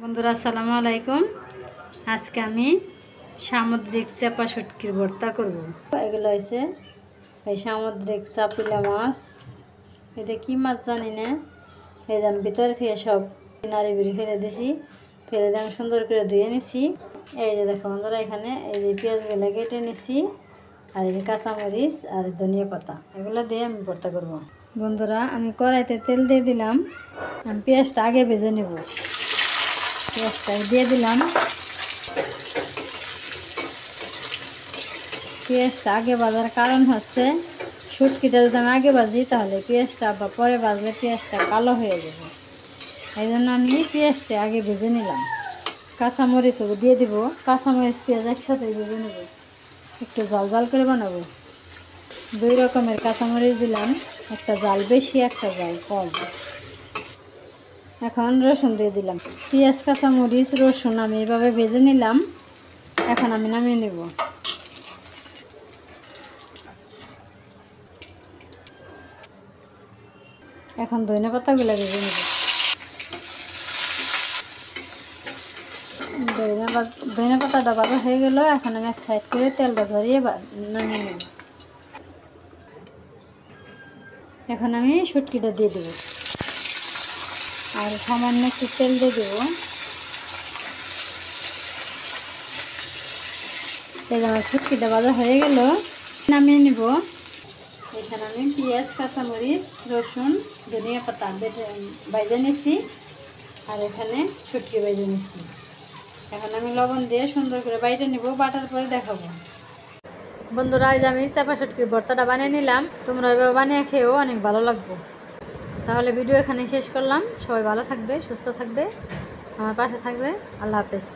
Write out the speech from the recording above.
বন্ধুরা আসসালামু আলাইকুম। আজকে আমি সামুদ্রিক চাপা শুটকির ভর্তা করব। এগুলো হয়েছে এই সামুদ্রিক চাপিলা মাছ। এটা কি মাছ জানি না, এই যে আমি ভিতরে থেকে সব নাড়ি বিড়ি ফেলে দিয়েছি। ফেলে দিয়ে আমি সুন্দর করে ধুয়ে নিছি। এই যে দেখো বন্ধুরা, এখানে এই যে পেঁয়াজগুলো কেটে নিছি, আর এই যে কাঁচামরিচ আর ধনিয়া পাতা, এগুলো দিয়ে আমি ভর্তা করব। বন্ধুরা আমি কড়াইতে তেল দিয়ে দিলাম। আমি পেঁয়াজটা আগে ভেজে নেব। পেঁয়াজটা দিয়ে দিলাম। পেঁয়াজটা আগে ভাজার কারণ হচ্ছে, শুটকিটা যদি আমি আগে ভাজি তাহলে পেঁয়াজটা বা পরে ভাজলে পেঁয়াজটা কালো হয়ে যাবে। এই জন্য আমি পেঁয়াজটা আগে ভেজে নিলাম। কাঁচামরিচও দিয়ে দিব। কাঁচামরিচ পেঁয়াজ একসাথে ভেজে নেব, একটু জাল জাল করে বানাবো। 2 রকমের কাঁচামরিচ দিলাম, একটা জাল বেশি একটা জাল কম। এখন রসুন দিয়ে দিলাম। পেঁয়াজ কাঁচামরিচ রসুন আমি এভাবে ভেজে নিলাম। এখন আমি নামিয়ে নেব। এখন ধনিয়া পাতাগুলো ভেজে নেব। ধনিয়া পাতাটা ভাজা হয়ে গেল। এখন আমি এক সাইড করে তেলটা ধরিয়ে নামিয়ে নেব। এখন আমি শুটকিটা দিয়ে দেব, আর সামান্য একটু তেল দিয়ে দেবো। এই আমার শুটকিটা ভাজা হয়ে গেল, নামিয়ে নেব। এখানে আমি পেঁয়াজ কাঁচামরিচ রসুন ধনিয়া পাতা ভেজে নিছি, আর এখানে শুটকি ভেজে নিছি। এখন আমি লবণ দিয়ে সুন্দর করে বাইরে নেব, বাটার পরে দেখাবো। বন্ধুরা আজ আমি চাপা শুটকির ভর্তাটা বানিয়ে নিলাম। তোমরা এভাবে বানিয়ে খেয়েও অনেক ভালো লাগবে। তাহলে ভিডিও এখানে শেষ করলাম। সবাই ভালো থাকবে, সুস্থ থাকবে, আমার পাশে থাকবে। আল্লাহ হাফেজ।